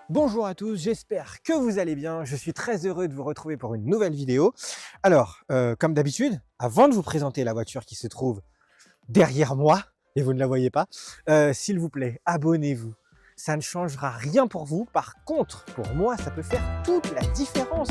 Bonjour à tous, j'espère que vous allez bien. Je suis très heureux de vous retrouver pour une nouvelle vidéo. Alors, comme d'habitude, avant de vous présenter la voiture qui se trouve derrière moi, et vous ne la voyez pas, s'il vous plaît, abonnez-vous. Ça ne changera rien pour vous. Par contre, pour moi, ça peut faire toute la différence.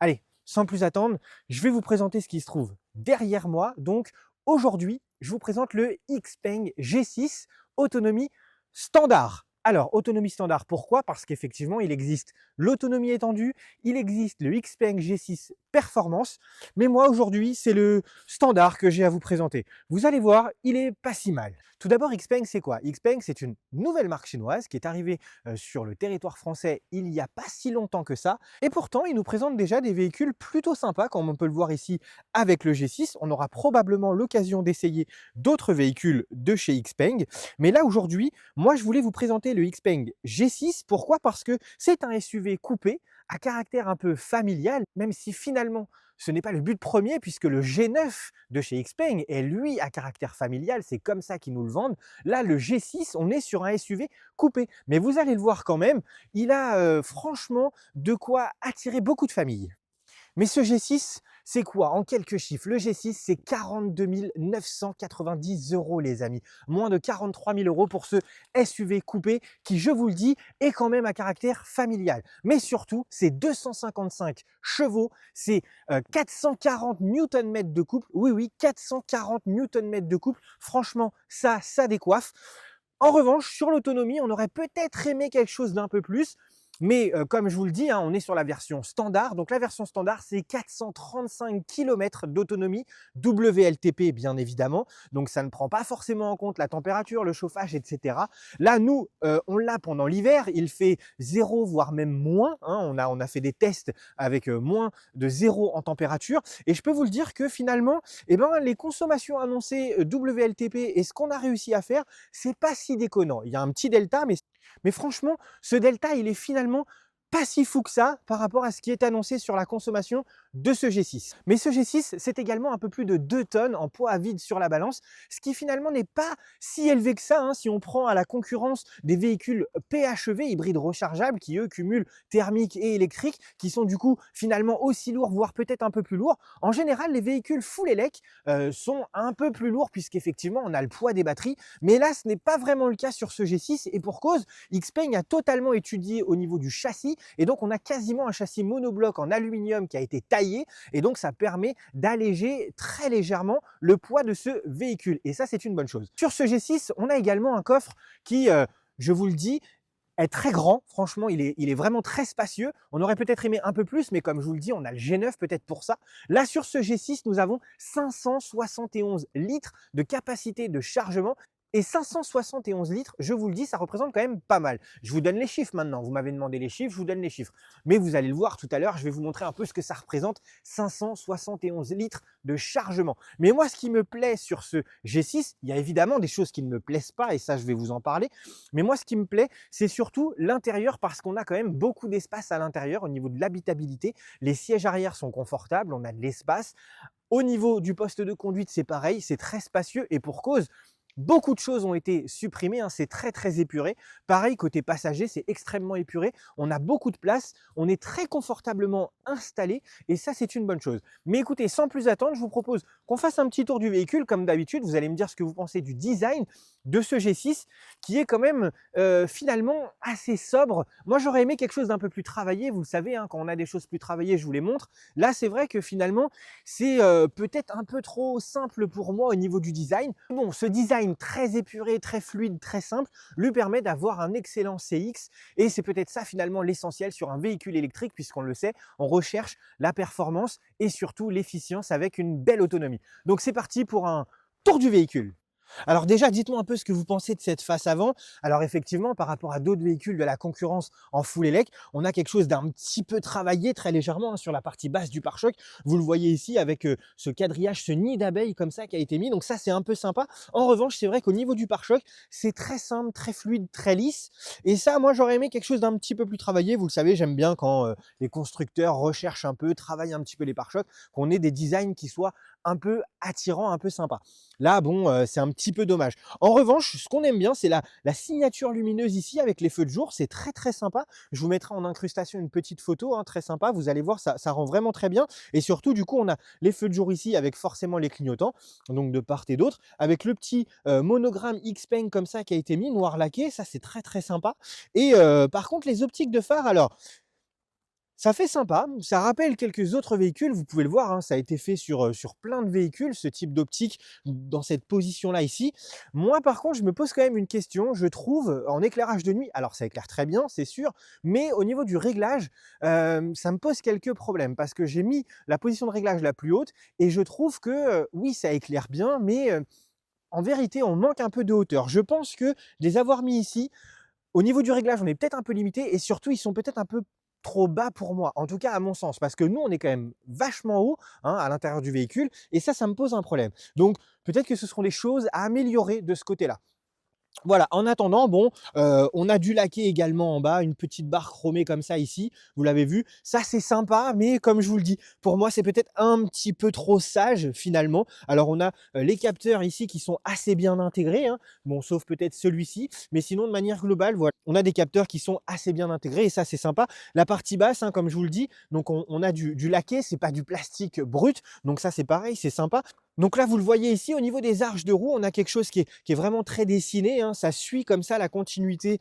Allez, sans plus attendre, je vais vous présenter ce qui se trouve derrière moi. Donc, aujourd'hui, je vous présente le XPeng G6 autonomie standard. Alors, autonomie standard, pourquoi? Parce qu'effectivement, il existe l'autonomie étendue, il existe le XPeng G6 Performance, mais moi, aujourd'hui, c'est le standard que j'ai à vous présenter. Vous allez voir, il est pas si mal. Tout d'abord, XPeng, c'est quoi? XPeng, c'est une nouvelle marque chinoise qui est arrivée sur le territoire français il n'y a pas si longtemps que ça, et pourtant, il nous présente déjà des véhicules plutôt sympas, comme on peut le voir ici avec le G6. On aura probablement l'occasion d'essayer d'autres véhicules de chez XPeng, mais là, aujourd'hui, moi, je voulais vous présenter le XPeng G6. Pourquoi? Parce que c'est un SUV coupé à caractère un peu familial, même si finalement ce n'est pas le but premier, puisque le G9 de chez XPeng est lui à caractère familial, c'est comme ça qu'ils nous le vendent. Là, le G6, on est sur un SUV coupé. Mais vous allez le voir quand même, il a franchement de quoi attirer beaucoup de familles. Mais ce G6, c'est quoi? En quelques chiffres, le G6, c'est 42 990 € les amis. Moins de 43 000 € pour ce SUV coupé qui, je vous le dis, est quand même à caractère familial. Mais surtout, c'est 255 chevaux, c'est 440 Nm de couple. Oui, oui, 440 Nm de couple. Franchement, ça décoiffe. En revanche, sur l'autonomie, on aurait peut-être aimé quelque chose d'un peu plus. Mais comme je vous le dis, hein, on est sur la version standard. Donc la version standard, c'est 435 km d'autonomie, WLTP bien évidemment. Donc ça ne prend pas forcément en compte la température, le chauffage, etc. Là, nous, on l'a pendant l'hiver. Il fait 0, voire même moins, hein. On a fait des tests avec moins de 0 en température. Et je peux vous le dire que finalement, eh ben, les consommations annoncées WLTP et ce qu'on a réussi à faire, c'est pas si déconnant. Il y a un petit delta, mais franchement, ce delta, il est finalement pas si fou que ça par rapport à ce qui est annoncé sur la consommation de ce G6. Mais ce G6, c'est également un peu plus de 2 tonnes en poids à vide sur la balance, ce qui finalement n'est pas si élevé que ça, hein, si on prend à la concurrence des véhicules PHEV, hybrides rechargeables, qui eux cumulent thermique et électrique, qui sont du coup finalement aussi lourds, voire peut-être un peu plus lourds. En général, les véhicules full élec sont un peu plus lourds puisqu'effectivement on a le poids des batteries, mais là ce n'est pas vraiment le cas sur ce G6 et pour cause, XPeng a totalement étudié au niveau du châssis et donc on a quasiment un châssis monobloc en aluminium qui a été taillé et donc ça permet d'alléger très légèrement le poids de ce véhicule et ça c'est une bonne chose. Sur ce G6, on a également un coffre qui, je vous le dis, est très grand. Franchement, il est vraiment très spacieux. On aurait peut-être aimé un peu plus, mais comme je vous le dis, on a le G9 peut-être pour ça. Là, sur ce G6, nous avons 571 litres de capacité de chargement. Et 571 litres, je vous le dis, ça représente quand même pas mal. Je vous donne les chiffres maintenant. Vous m'avez demandé les chiffres, je vous donne les chiffres. Mais vous allez le voir tout à l'heure, je vais vous montrer un peu ce que ça représente, 571 litres de chargement. Mais moi, ce qui me plaît sur ce G6, il y a évidemment des choses qui ne me plaisent pas, et ça, je vais vous en parler. Mais moi, ce qui me plaît, c'est surtout l'intérieur, parce qu'on a quand même beaucoup d'espace à l'intérieur au niveau de l'habitabilité. Les sièges arrière sont confortables, on a de l'espace. Au niveau du poste de conduite, c'est pareil, c'est très spacieux et pour cause, beaucoup de choses ont été supprimées, hein, c'est très épuré. Pareil, côté passager, c'est extrêmement épuré. On a beaucoup de place, on est très confortablement installé et ça, c'est une bonne chose. Mais écoutez, sans plus attendre, je vous propose qu'on fasse un petit tour du véhicule. Comme d'habitude, vous allez me dire ce que vous pensez du design de ce G6 qui est quand même finalement assez sobre. Moi, j'aurais aimé quelque chose d'un peu plus travaillé. Vous le savez, hein, quand on a des choses plus travaillées, je vous les montre. Là, c'est vrai que finalement, c'est peut-être un peu trop simple pour moi au niveau du design. Bon, ce design très épuré, très fluide, très simple, lui permet d'avoir un excellent CX et c'est peut-être ça finalement l'essentiel sur un véhicule électrique puisqu'on le sait, on recherche la performance et surtout l'efficience avec une belle autonomie. Donc c'est parti pour un tour du véhicule. Alors déjà, dites-moi un peu ce que vous pensez de cette face avant. Alors effectivement, par rapport à d'autres véhicules de la concurrence en full élec, on a quelque chose d'un petit peu travaillé très légèrement, hein, sur la partie basse du pare-choc. Vous le voyez ici avec ce quadrillage, ce nid d'abeille comme ça qui a été mis. Donc ça, c'est un peu sympa. En revanche, c'est vrai qu'au niveau du pare-choc, c'est très simple, très fluide, très lisse. Et ça, moi, j'aurais aimé quelque chose d'un petit peu plus travaillé. Vous le savez, j'aime bien quand les constructeurs recherchent un peu, travaillent un petit peu les pare-chocs, qu'on ait des designs qui soient un peu attirant, un peu sympa. Là, bon, c'est un petit peu dommage. En revanche, ce qu'on aime bien, c'est la signature lumineuse ici avec les feux de jour. C'est très, très sympa. Je vous mettrai en incrustation une petite photo, hein, très sympa. Vous allez voir, ça rend vraiment très bien. Et surtout, du coup, on a les feux de jour ici avec forcément les clignotants, donc de part et d'autre, avec le petit monogramme Xpeng comme ça qui a été mis, noir laqué. Ça, c'est très, très sympa. Et par contre, les optiques de phare, alors, ça fait sympa, ça rappelle quelques autres véhicules, vous pouvez le voir, hein, ça a été fait sur plein de véhicules, ce type d'optique dans cette position-là ici. Moi par contre, je me pose quand même une question, je trouve en éclairage de nuit, alors ça éclaire très bien, c'est sûr, mais au niveau du réglage, ça me pose quelques problèmes parce que j'ai mis la position de réglage la plus haute et je trouve que, oui, ça éclaire bien, mais en vérité, on manque un peu de hauteur. Je pense que les avoir mis ici, au niveau du réglage, on est peut-être un peu limité et surtout, ils sont peut-être un peu trop bas pour moi, en tout cas à mon sens, parce que nous, on est quand même vachement haut, hein, à l'intérieur du véhicule et ça me pose un problème. Donc, peut-être que ce seront les choses à améliorer de ce côté-là. Voilà, en attendant, bon, on a du laqué également en bas, une petite barre chromée comme ça ici, vous l'avez vu. Ça, c'est sympa, mais comme je vous le dis, pour moi, c'est peut-être un petit peu trop sage finalement. Alors, on a les capteurs ici qui sont assez bien intégrés, hein, bon, sauf peut-être celui-ci, mais sinon, de manière globale, voilà, on a des capteurs qui sont assez bien intégrés et ça, c'est sympa. La partie basse, hein, comme je vous le dis, donc on a du laqué, c'est pas du plastique brut, donc ça, c'est pareil, c'est sympa. Donc là, vous le voyez ici, au niveau des arches de roue, on a quelque chose qui est vraiment très dessiné, hein. Ça suit comme ça la continuité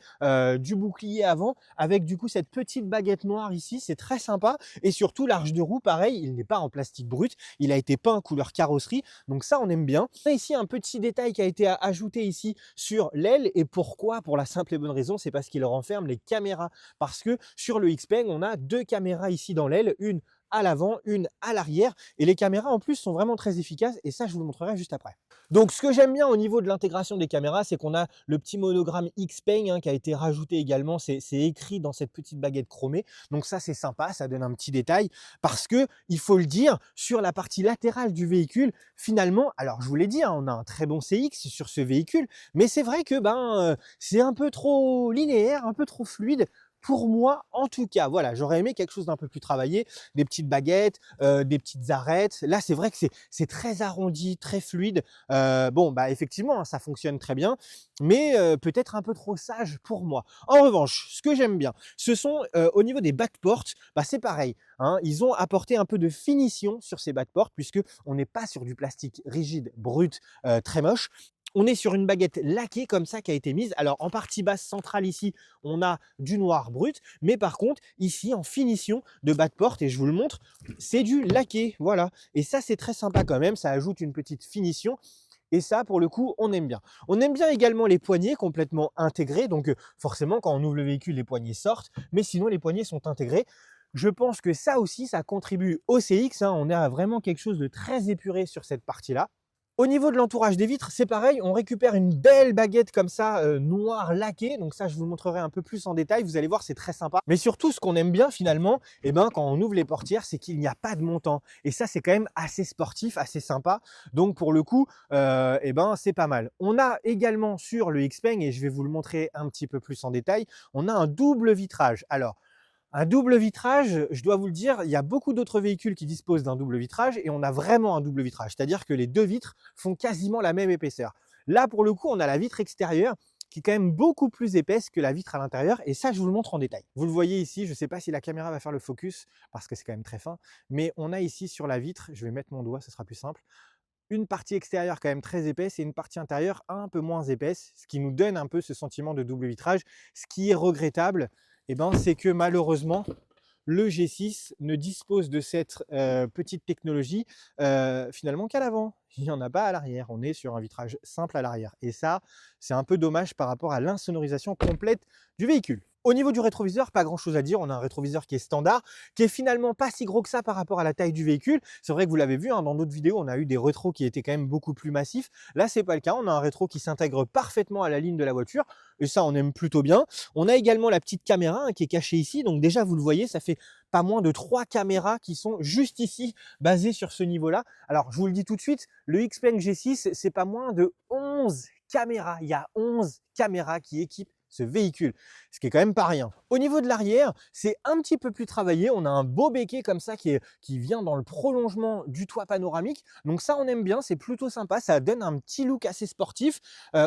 du bouclier avant, avec du coup cette petite baguette noire ici, c'est très sympa. Et surtout, l'arche de roue, pareil, il n'est pas en plastique brut, il a été peint couleur carrosserie, donc ça, on aime bien. On a ici un petit détail qui a été ajouté ici sur l'aile, et pourquoi? Pour la simple et bonne raison, c'est parce qu'il renferme les caméras. Parce que sur le Xpeng, on a deux caméras ici dans l'aile, une à l'avant, une à l'arrière. Et les caméras en plus sont vraiment très efficaces et ça je vous le montrerai juste après. Donc ce que j'aime bien au niveau de l'intégration des caméras, c'est qu'on a le petit monogramme Xpeng, hein, qui a été rajouté également, c'est écrit dans cette petite baguette chromée. Donc ça c'est sympa, ça donne un petit détail parce que il faut le dire, sur la partie latérale du véhicule, finalement, alors je vous l'ai dit, hein, on a un très bon CX sur ce véhicule, mais c'est vrai que c'est un peu trop linéaire, un peu trop fluide. Pour moi, en tout cas, voilà, j'aurais aimé quelque chose d'un peu plus travaillé, des petites baguettes, des petites arêtes. Là, c'est vrai que c'est très arrondi, très fluide. Bon, bah effectivement, hein, ça fonctionne très bien, mais peut-être un peu trop sage pour moi. En revanche, ce que j'aime bien, ce sont au niveau des bas-de-porte, bah, c'est pareil, hein, ils ont apporté un peu de finition sur ces bas-de-porte, puisque on n'est pas sur du plastique rigide, brut, très moche. On est sur une baguette laquée comme ça qui a été mise. Alors en partie basse centrale ici, on a du noir brut, mais par contre ici en finition de bas de porte, et je vous le montre, c'est du laqué, voilà. Et ça c'est très sympa quand même, ça ajoute une petite finition. Et ça, pour le coup, on aime bien. On aime bien également les poignées complètement intégrées. Donc, forcément, quand on ouvre le véhicule, les poignées sortent. Mais sinon, les poignées sont intégrées. Je pense que ça aussi, ça contribue au CX, hein. On a vraiment quelque chose de très épuré sur cette partie-là. Au niveau de l'entourage des vitres, c'est pareil, on récupère une belle baguette comme ça, noire laquée. Donc ça, je vous montrerai un peu plus en détail. Vous allez voir, c'est très sympa. Mais surtout, ce qu'on aime bien finalement, eh ben, quand on ouvre les portières, c'est qu'il n'y a pas de montant. Et ça, c'est quand même assez sportif, assez sympa. Donc pour le coup, eh ben, c'est pas mal. On a également sur le Xpeng, et je vais vous le montrer un petit peu plus en détail, on a un double vitrage. Alors, un double vitrage, je dois vous le dire, il y a beaucoup d'autres véhicules qui disposent d'un double vitrage et on a vraiment un double vitrage. C'est-à-dire que les deux vitres font quasiment la même épaisseur. Là, pour le coup, on a la vitre extérieure qui est quand même beaucoup plus épaisse que la vitre à l'intérieur et ça, je vous le montre en détail. Vous le voyez ici, je ne sais pas si la caméra va faire le focus parce que c'est quand même très fin, mais on a ici sur la vitre, je vais mettre mon doigt, ce sera plus simple, une partie extérieure quand même très épaisse et une partie intérieure un peu moins épaisse, ce qui nous donne un peu ce sentiment de double vitrage. Ce qui est regrettable, eh ben, c'est que malheureusement, le G6 ne dispose de cette petite technologie finalement qu'à l'avant. Il n'y en a pas à l'arrière. On est sur un vitrage simple à l'arrière. Et ça, c'est un peu dommage par rapport à l'insonorisation complète du véhicule. Au niveau du rétroviseur, pas grand chose à dire. On a un rétroviseur qui est standard, qui est finalement pas si gros que ça par rapport à la taille du véhicule. C'est vrai que vous l'avez vu, hein, dans d'autres vidéos, on a eu des rétros qui étaient quand même beaucoup plus massifs. Là, c'est pas le cas. On a un rétro qui s'intègre parfaitement à la ligne de la voiture. Et ça, on aime plutôt bien. On a également la petite caméra, hein, qui est cachée ici. Donc déjà, vous le voyez, ça fait pas moins de 3 caméras qui sont juste ici, basées sur ce niveau-là. Alors, je vous le dis tout de suite, le Xpeng G6, c'est pas moins de 11 caméras. Il y a 11 caméras qui équipent ce véhicule, ce qui est quand même pas rien. Au niveau de l'arrière, c'est un petit peu plus travaillé. On a un beau béquet comme ça qui vient dans le prolongement du toit panoramique. Donc ça, on aime bien, c'est plutôt sympa. Ça donne un petit look assez sportif.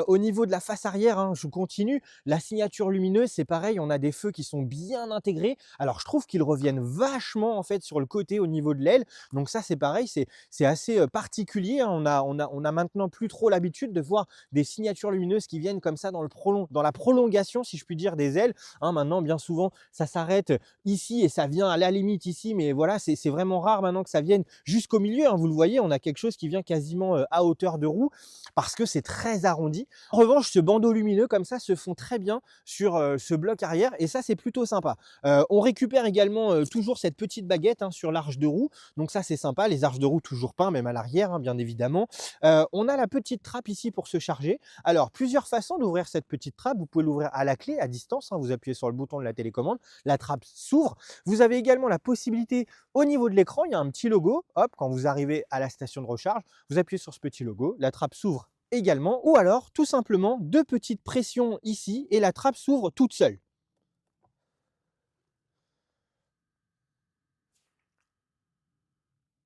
Au niveau de la face arrière, hein, je continue. La signature lumineuse, c'est pareil. On a des feux qui sont bien intégrés. Alors, je trouve qu'ils reviennent vachement en fait sur le côté au niveau de l'aile. Donc ça, c'est pareil, c'est assez particulier. Hein. On a maintenant plus trop l'habitude de voir des signatures lumineuses qui viennent comme ça dans la prolongation, si je puis dire, des ailes. Hein, maintenant, bien souvent, ça s'arrête ici et ça vient à la limite ici, mais voilà, c'est vraiment rare maintenant que ça vienne jusqu'au milieu. Hein, vous le voyez, on a quelque chose qui vient quasiment à hauteur de roue parce que c'est très arrondi. En revanche, ce bandeau lumineux comme ça se fond très bien sur ce bloc arrière et ça, c'est plutôt sympa. On récupère également toujours cette petite baguette hein, sur l'arche de roue, donc ça, c'est sympa. Les arches de roue toujours peints, même à l'arrière, hein, bien évidemment. On a la petite trappe ici pour se charger. Alors, plusieurs façons d'ouvrir cette petite trappe. Vous pouvez l'ouvrir à la clé, à distance. Hein, vous appuyez sur le bouton de la télécommande, la trappe s'ouvre. Vous avez également la possibilité, au niveau de l'écran, il y a un petit logo. Hop, quand vous arrivez à la station de recharge, vous appuyez sur ce petit logo, la trappe s'ouvre également. Ou alors, tout simplement, deux petites pressions ici et la trappe s'ouvre toute seule.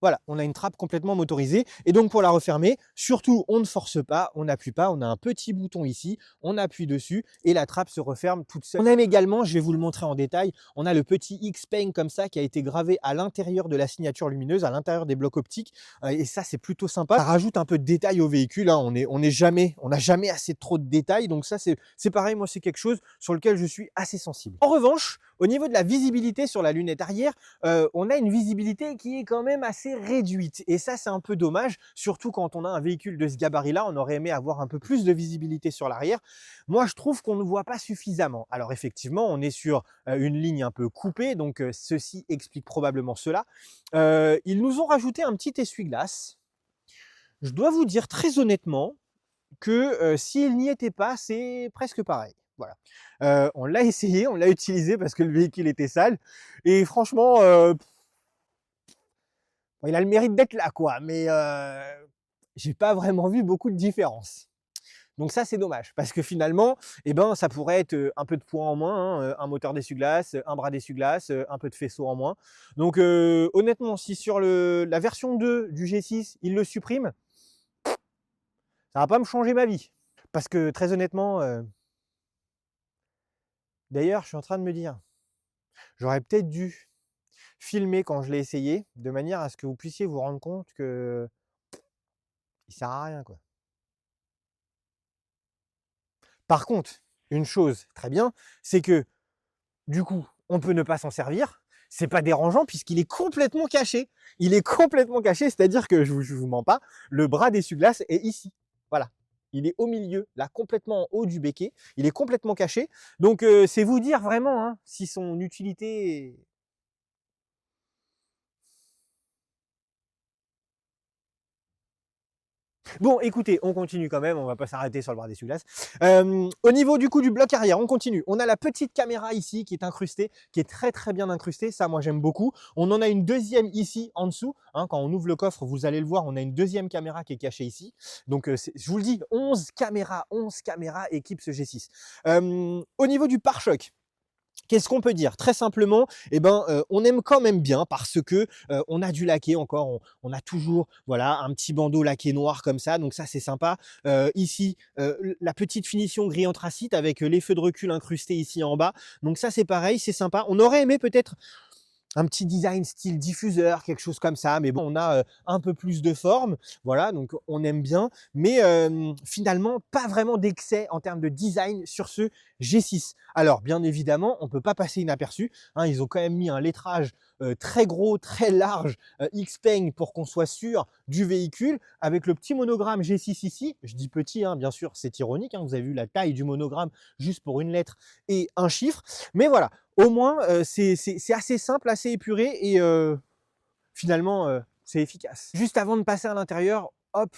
Voilà, on a une trappe complètement motorisée et donc pour la refermer, surtout on ne force pas, on n'appuie pas, on a un petit bouton ici, on appuie dessus et la trappe se referme toute seule. On aime également, je vais vous le montrer en détail, on a le petit Xpeng comme ça qui a été gravé à l'intérieur de la signature lumineuse, à l'intérieur des blocs optiques et ça c'est plutôt sympa. Ça rajoute un peu de détail au véhicule, hein. On n'a jamais assez trop de détails, donc ça c'est pareil, moi c'est quelque chose sur lequel je suis assez sensible. En revanche, au niveau de la visibilité sur la lunette arrière, on a une visibilité qui est quand même assez réduite et ça c'est un peu dommage, surtout quand on a un véhicule de ce gabarit là. On aurait aimé avoir un peu plus de visibilité sur l'arrière. Moi je trouve qu'on ne voit pas suffisamment. Alors effectivement on est sur une ligne un peu coupée, donc ceci explique probablement cela. Ils nous ont rajouté un petit essuie-glace. Je dois vous dire très honnêtement que s'il n'y était pas, c'est presque pareil. Voilà. On l'a essayé, on l'a utilisé parce que le véhicule était sale et franchement bon, il a le mérite d'être là quoi, mais j'ai pas vraiment vu beaucoup de différence. Donc ça c'est dommage parce que finalement, eh ben, ça pourrait être un peu de poids en moins, hein, un moteur d'essuie-glace, un bras d'essuie-glace, un peu de faisceau en moins. Donc honnêtement, si sur la version 2 du G6, ils le suppriment, ça va pas me changer ma vie. Parce que très honnêtement, d'ailleurs, je suis en train de me dire, j'aurais peut-être dû filmer quand je l'ai essayé, de manière à ce que vous puissiez vous rendre compte que il sert à rien, quoi. Par contre, une chose très bien, c'est que du coup, on peut ne pas s'en servir. C'est pas dérangeant puisqu'il est complètement caché. Il est complètement caché, c'est-à-dire que je vous mens pas, le bras d'essuie-glace est ici. Voilà. Il est au milieu, là, complètement en haut du béquet. Il est complètement caché. Donc, c'est vous dire vraiment hein, si son utilité. Bon, écoutez, on continue quand même, on va pas s'arrêter sur le bras d'essuie-glace. Au niveau du coup du bloc arrière, on continue. On a la petite caméra ici qui est incrustée, qui est très très bien incrustée. Ça, moi, j'aime beaucoup. On en a une deuxième ici en dessous. Hein, quand on ouvre le coffre, vous allez le voir, on a une deuxième caméra qui est cachée ici. Donc, je vous le dis, 11 caméras équipent ce G6. Au niveau du pare-choc, qu'est-ce qu'on peut dire? Très simplement, eh ben, on aime quand même bien parce que, on a du laqué encore, on a toujours, voilà, un petit bandeau laqué noir comme ça, donc ça c'est sympa. Ici, la petite finition gris anthracite avec, les feux de recul incrustés ici en bas, donc ça c'est pareil, c'est sympa. On aurait aimé peut-être un petit design style diffuseur, quelque chose comme ça, mais bon, on a un peu plus de forme, voilà, donc on aime bien, mais finalement, pas vraiment d'excès en termes de design sur ce G6. Alors, bien évidemment, on ne peut pas passer inaperçu, hein, ils ont quand même mis un lettrage très gros, très large, Xpeng pour qu'on soit sûr du véhicule, avec le petit monogramme G6 ici, je dis petit, hein, bien sûr, c'est ironique, hein, vous avez vu la taille du monogramme juste pour une lettre et un chiffre, mais voilà, au moins, c'est assez simple, assez épuré et finalement, c'est efficace. Juste avant de passer à l'intérieur, Hop,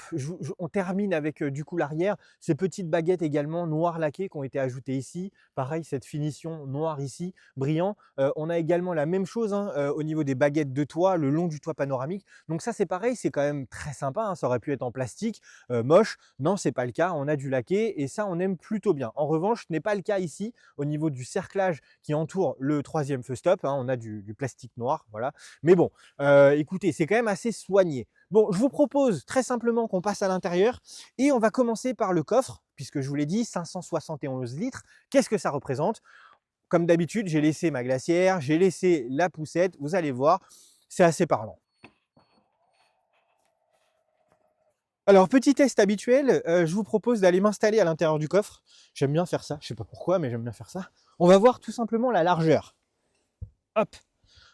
on termine avec du coup l'arrière. Ces petites baguettes également noir laquées qui ont été ajoutées ici. Pareil, cette finition noire ici, brillant. On a également la même chose hein, au niveau des baguettes de toit, le long du toit panoramique. Donc ça, c'est pareil, c'est quand même très sympa. Hein. Ça aurait pu être en plastique, moche. Non, c'est pas le cas. On a du laqué et ça, on aime plutôt bien. En revanche, ce n'est pas le cas ici au niveau du cerclage qui entoure le troisième feu stop. Hein. On a du plastique noir, voilà. Mais bon, écoutez, c'est quand même assez soigné. Bon, je vous propose très simplement qu'on passe à l'intérieur et on va commencer par le coffre, puisque je vous l'ai dit, 571 litres. Qu'est-ce que ça représente? Comme d'habitude, j'ai laissé ma glacière, j'ai laissé la poussette. Vous allez voir, c'est assez parlant. Alors, petit test habituel, je vous propose d'aller m'installer à l'intérieur du coffre. J'aime bien faire ça, je ne sais pas pourquoi, mais j'aime bien faire ça. On va voir tout simplement la largeur. Hop,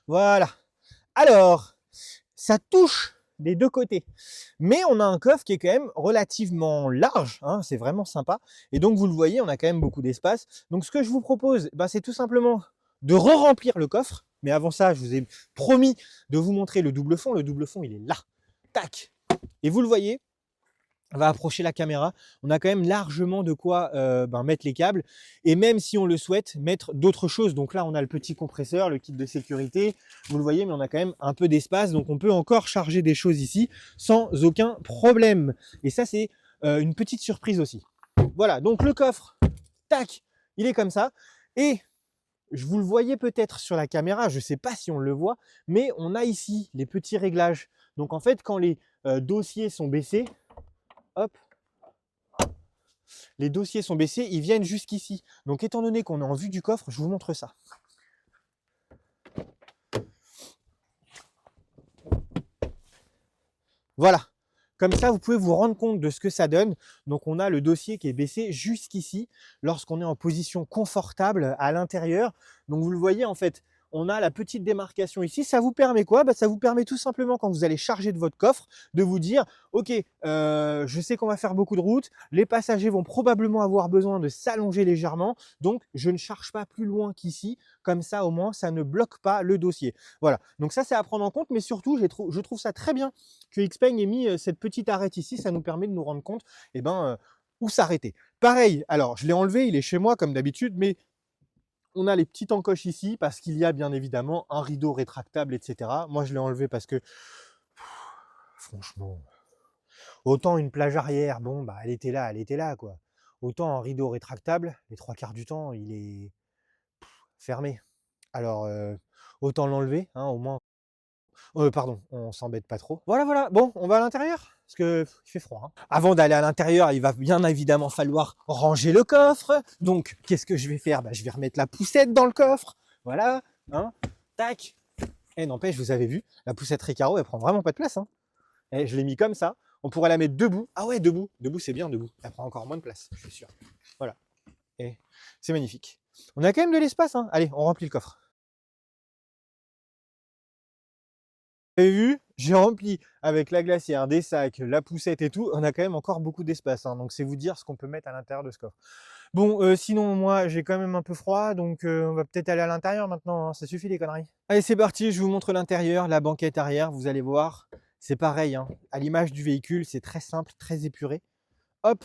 voilà. Alors, ça touche des deux côtés. Mais on a un coffre qui est quand même relativement large, hein, c'est vraiment sympa. Et donc, vous le voyez, on a quand même beaucoup d'espace. Donc, ce que je vous propose, c'est tout simplement de re-remplir le coffre. Mais avant ça, je vous ai promis de vous montrer le double fond. Le double fond, il est là. Tac. Et vous le voyez, on va approcher la caméra, on a quand même largement de quoi mettre les câbles et même si on le souhaite, mettre d'autres choses. Donc là, on a le petit compresseur, le kit de sécurité, vous le voyez, mais on a quand même un peu d'espace, donc on peut encore charger des choses ici sans aucun problème. Et ça, c'est une petite surprise aussi. Voilà, donc le coffre, tac, il est comme ça. Et vous le voyez peut-être sur la caméra, je ne sais pas si on le voit, mais on a ici les petits réglages. Donc en fait, quand les dossiers sont baissés, hop, les dossiers sont baissés, ils viennent jusqu'ici. Donc étant donné qu'on est en vue du coffre, je vous montre ça. Voilà. Comme ça, vous pouvez vous rendre compte de ce que ça donne. Donc on a le dossier qui est baissé jusqu'ici lorsqu'on est en position confortable à l'intérieur. Donc vous le voyez en fait, on a la petite démarcation ici. Ça vous permet quoi? Ça vous permet tout simplement quand vous allez charger de votre coffre de vous dire ok, je sais qu'on va faire beaucoup de routes, les passagers vont probablement avoir besoin de s'allonger légèrement, donc je ne charge pas plus loin qu'ici. Comme ça au moins ça ne bloque pas le dossier. Voilà, donc ça c'est à prendre en compte, mais surtout je trouve ça très bien que Xpeng ait mis cette petite arête ici. Ça nous permet de nous rendre compte où s'arrêter. Pareil, alors je l'ai enlevé, il est chez moi comme d'habitude, mais on a les petites encoches ici parce qu'il y a bien évidemment un rideau rétractable, etc. Moi, je l'ai enlevé parce que, franchement, autant une plage arrière, bon, elle était là, quoi. Autant un rideau rétractable, les 3/4 du temps, il est fermé. Alors, autant l'enlever, hein, au moins. Pardon, on s'embête pas trop. Voilà, voilà. Bon, on va à l'intérieur parce que il fait froid. Hein. Avant d'aller à l'intérieur, il va bien évidemment falloir ranger le coffre. Donc, qu'est-ce que je vais faire? Je vais remettre la poussette dans le coffre. Voilà. Hein. Tac. Et n'empêche, vous avez vu, la poussette Recaro, elle prend vraiment pas de place. Hein. Et je l'ai mis comme ça. On pourrait la mettre debout. Ah ouais, debout. Debout, c'est bien, debout. Elle prend encore moins de place, je suis sûr. Voilà. Et c'est magnifique. On a quand même de l'espace. Hein. Allez, on remplit le coffre. Vous avez vu, j'ai rempli avec la glacière, des sacs, la poussette et tout. On a quand même encore beaucoup d'espace. Hein, donc c'est vous dire ce qu'on peut mettre à l'intérieur de ce coffre. Bon, sinon moi j'ai quand même un peu froid, donc on va peut-être aller à l'intérieur maintenant. Hein, ça suffit les conneries. Allez, c'est parti. Je vous montre l'intérieur, la banquette arrière. Vous allez voir, c'est pareil. Hein, à l'image du véhicule, c'est très simple, très épuré. Hop.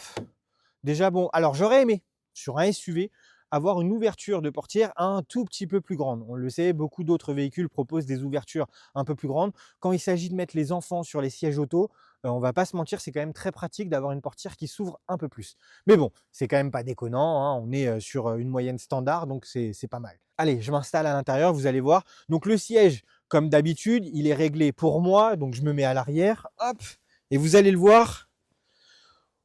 Déjà bon. Alors j'aurais aimé sur un SUV avoir une ouverture de portière un tout petit peu plus grande. On le sait, beaucoup d'autres véhicules proposent des ouvertures un peu plus grandes. Quand il s'agit de mettre les enfants sur les sièges auto, on va pas se mentir, c'est quand même très pratique d'avoir une portière qui s'ouvre un peu plus. Mais bon, c'est quand même pas déconnant, hein, on est sur une moyenne standard, donc c'est pas mal. Allez, je m'installe à l'intérieur, vous allez voir. Donc le siège, comme d'habitude, il est réglé pour moi, donc je me mets à l'arrière, hop, et vous allez le voir,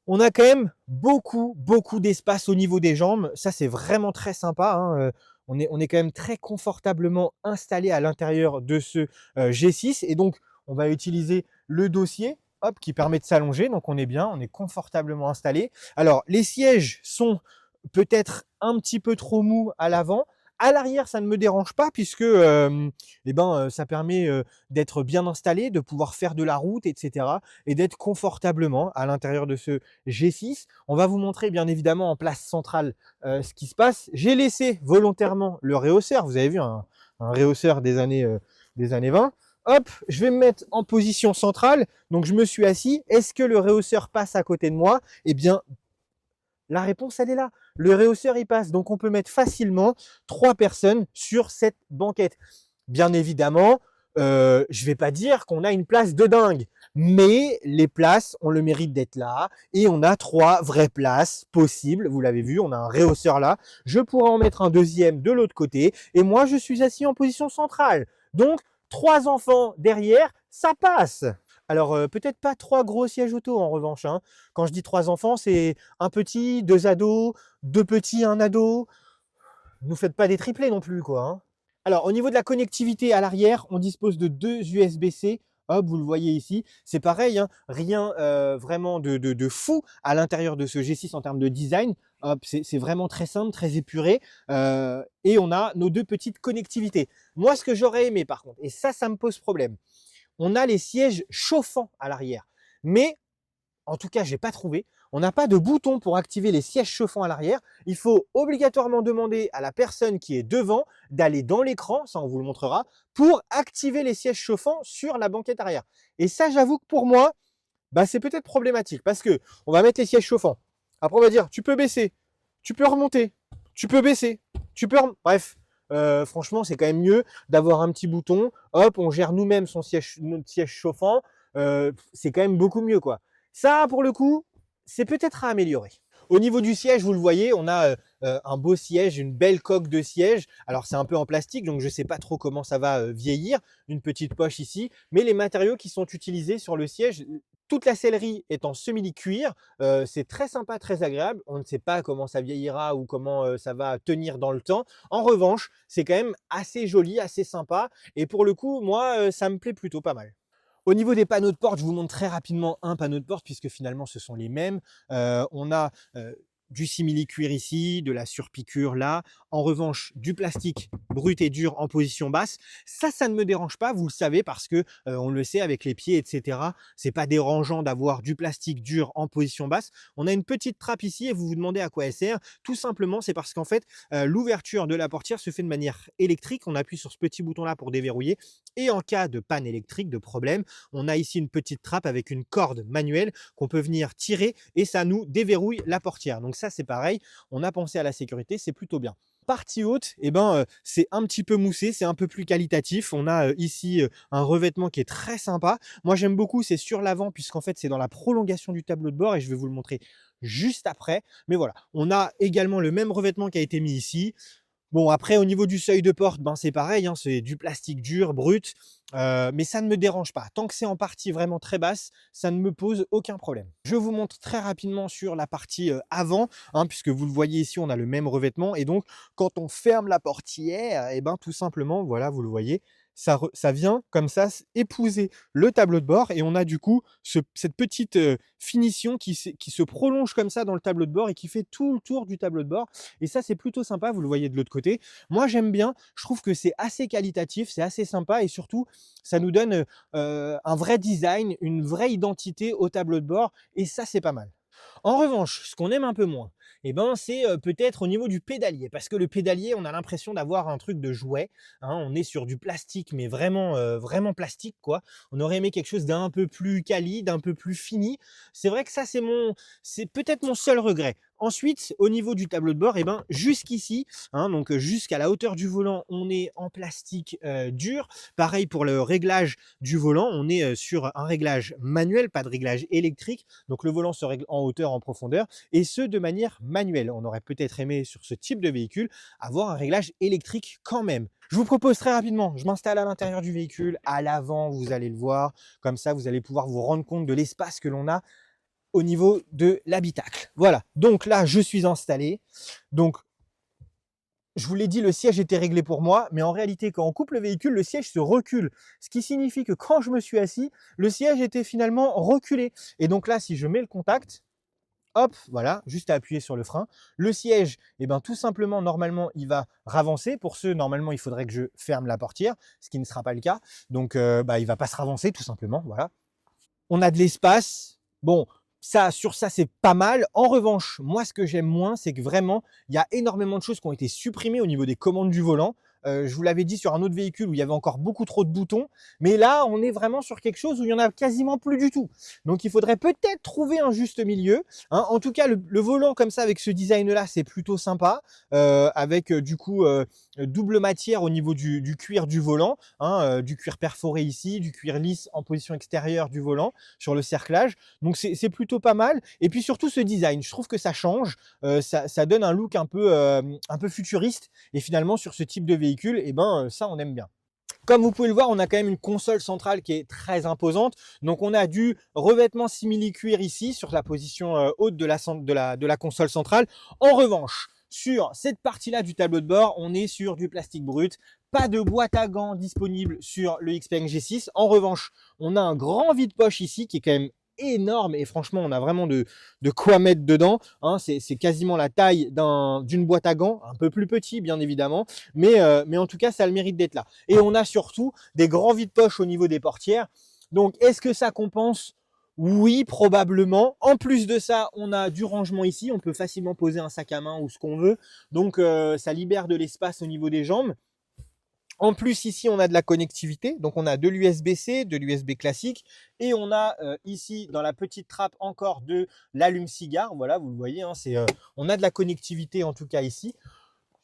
on a quand même beaucoup d'espace au niveau des jambes. Ça, c'est vraiment très sympa. Hein. On est quand même très confortablement installé à l'intérieur de ce G6. Et donc, on va utiliser le dossier hop, qui permet de s'allonger. Donc, on est bien, on est confortablement installé. Alors, les sièges sont peut-être un petit peu trop mous à l'avant. À l'arrière, ça ne me dérange pas puisque ça permet d'être bien installé, de pouvoir faire de la route, etc. et d'être confortablement à l'intérieur de ce G6. On va vous montrer bien évidemment en place centrale ce qui se passe. J'ai laissé volontairement le réhausseur. Vous avez vu un réhausseur des années 20. Hop, je vais me mettre en position centrale. Donc, je me suis assis. Est-ce que le rehausseur passe à côté de moi? Eh bien, la réponse, elle est là. Le rehausseur, il passe. Donc, on peut mettre facilement 3 personnes sur cette banquette. Bien évidemment, je vais pas dire qu'on a une place de dingue, mais les places ont le mérite d'être là et on a 3 vraies places possibles. Vous l'avez vu, on a un rehausseur là. Je pourrais en mettre un deuxième de l'autre côté et moi, je suis assis en position centrale. Donc, 3 enfants derrière, ça passe. Alors, peut-être pas 3 gros sièges auto en revanche, hein. Quand je dis 3 enfants, c'est un petit, 2 ados, 2 petits, 1 ado. Ne nous faites pas des triplés non plus, quoi, hein. Alors, au niveau de la connectivité à l'arrière, on dispose de 2 USB-C. Hop, vous le voyez ici. C'est pareil, hein, rien vraiment de fou à l'intérieur de ce G6 en termes de design. Hop, c'est vraiment très simple, très épuré. Et on a nos 2 petites connectivités. Moi, ce que j'aurais aimé par contre, et ça me pose problème, on a les sièges chauffants à l'arrière. Mais en tout cas, je n'ai pas trouvé. On n'a pas de bouton pour activer les sièges chauffants à l'arrière. Il faut obligatoirement demander à la personne qui est devant d'aller dans l'écran, ça on vous le montrera, pour activer les sièges chauffants sur la banquette arrière. Et ça, j'avoue que pour moi, bah, c'est peut-être problématique parce que on va mettre les sièges chauffants. Après, on va dire, tu peux baisser, tu peux remonter, tu peux baisser, bref. Franchement, c'est quand même mieux d'avoir un petit bouton. Hop, on gère nous-mêmes notre siège chauffant. C'est quand même beaucoup mieux, quoi. Ça, pour le coup, c'est peut-être à améliorer. Au niveau du siège, vous le voyez, on a un beau siège, une belle coque de siège. Alors, c'est un peu en plastique, donc je ne sais pas trop comment ça va vieillir. Une petite poche ici. Mais les matériaux qui sont utilisés sur le siège, toute la sellerie est en simili-cuir. C'est très sympa, très agréable. On ne sait pas comment ça vieillira ou comment ça va tenir dans le temps. En revanche, c'est quand même assez joli, assez sympa. Et pour le coup, moi, ça me plaît plutôt pas mal. Au niveau des panneaux de porte, je vous montre très rapidement un panneau de porte puisque finalement ce sont les mêmes. On a du simili-cuir ici, de la surpiqûre là. En revanche, du plastique brut et dur en position basse. Ça ne me dérange pas, vous le savez, parce que on le sait avec les pieds, etc. C'est pas dérangeant d'avoir du plastique dur en position basse. On a une petite trappe ici et vous vous demandez à quoi elle sert. Tout simplement, c'est parce qu'en fait, l'ouverture de la portière se fait de manière électrique. On appuie sur ce petit bouton là pour déverrouiller. Et en cas de panne électrique, de problème, on a ici une petite trappe avec une corde manuelle qu'on peut venir tirer et ça nous déverrouille la portière. Donc ça, c'est pareil, on a pensé à la sécurité, c'est plutôt bien. Partie haute, eh ben, c'est un petit peu moussé, c'est un peu plus qualitatif. On a ici un revêtement qui est très sympa. Moi, j'aime beaucoup, c'est sur l'avant puisqu'en fait, c'est dans la prolongation du tableau de bord et je vais vous le montrer juste après. Mais voilà, on a également le même revêtement qui a été mis ici. Bon, après, au niveau du seuil de porte, ben, c'est pareil, hein, c'est du plastique dur, brut, mais ça ne me dérange pas. Tant que c'est en partie vraiment très basse, ça ne me pose aucun problème. Je vous montre très rapidement sur la partie avant, hein, puisque vous le voyez ici, on a le même revêtement. Et donc, quand on ferme la portière, et ben, tout simplement, voilà, vous le voyez, ça vient comme ça épouser le tableau de bord et on a du coup cette petite finition qui se prolonge comme ça dans le tableau de bord et qui fait tout le tour du tableau de bord. Et ça, c'est plutôt sympa, vous le voyez de l'autre côté. Moi, j'aime bien, je trouve que c'est assez qualitatif, c'est assez sympa et surtout, ça nous donne un vrai design, une vraie identité au tableau de bord et ça, c'est pas mal. En revanche, ce qu'on aime un peu moins, eh ben, c'est peut-être au niveau du pédalier. Parce que le pédalier, on a l'impression d'avoir un truc de jouet, hein. On est sur du plastique, mais vraiment, vraiment plastique, quoi. On aurait aimé quelque chose d'un peu plus quali, d'un peu plus fini. C'est vrai que ça, c'est peut-être mon seul regret. Ensuite, au niveau du tableau de bord, eh ben, jusqu'ici, hein, donc jusqu'à la hauteur du volant, on est en plastique dur. Pareil pour le réglage du volant, on est sur un réglage manuel, pas de réglage électrique. Donc le volant se règle en hauteur, en profondeur, et ce de manière manuelle. On aurait peut-être aimé sur ce type de véhicule avoir un réglage électrique quand même. Je vous propose très rapidement, je m'installe à l'intérieur du véhicule, à l'avant, vous allez le voir, comme ça vous allez pouvoir vous rendre compte de l'espace que l'on a au niveau de l'habitacle. Voilà, donc là je suis installé. Donc je vous l'ai dit, le siège était réglé pour moi, mais en réalité, quand on coupe le véhicule, le siège se recule. Ce qui signifie que quand je me suis assis, le siège était finalement reculé. Et donc là, si je mets le contact, hop, voilà, juste à appuyer sur le frein. Le siège, eh ben, tout simplement, normalement, il va ravancer. Pour ce, normalement, il faudrait que je ferme la portière, ce qui ne sera pas le cas. Donc, il ne va pas se ravancer, tout simplement. Voilà. On a de l'espace. Bon, sur ça, c'est pas mal. En revanche, moi, ce que j'aime moins, c'est que vraiment, il y a énormément de choses qui ont été supprimées au niveau des commandes du volant. Je vous l'avais dit sur un autre véhicule où il y avait encore beaucoup trop de boutons, mais là, on est vraiment sur quelque chose où il y en a quasiment plus du tout. Donc, il faudrait peut-être trouver un juste milieu, hein. En tout cas, le volant comme ça, avec ce design-là, c'est plutôt sympa, avec du coup double matière au niveau du cuir du volant, hein, du cuir perforé ici, du cuir lisse en position extérieure du volant sur le cerclage. Donc, c'est plutôt pas mal. Et puis surtout, ce design, je trouve que ça change, ça donne un look un peu futuriste. Et finalement, sur ce type de véhicule, eh ben, ça, on aime bien. Comme vous pouvez le voir, on a quand même une console centrale qui est très imposante. Donc, on a du revêtement simili-cuir ici sur la position haute de la console centrale. En revanche, sur cette partie-là du tableau de bord, on est sur du plastique brut. Pas de boîte à gants disponible sur le Xpeng G6. En revanche, on a un grand vide-poche ici qui est quand même énorme et franchement, on a vraiment de quoi mettre dedans, hein. C'est quasiment la taille d'une boîte à gants, un peu plus petit bien évidemment, mais en tout cas, ça a le mérite d'être là. Et on a surtout des grands vides-poches au niveau des portières. Donc, est-ce que ça compense? Oui, probablement. En plus de ça, on a du rangement ici. On peut facilement poser un sac à main ou ce qu'on veut. Donc, ça libère de l'espace au niveau des jambes. En plus, ici, on a de la connectivité. Donc, on a de l'USB-C, de l'USB classique. Et on a ici, dans la petite trappe, encore de l'allume-cigare. Voilà, vous le voyez, hein, on a de la connectivité, en tout cas ici.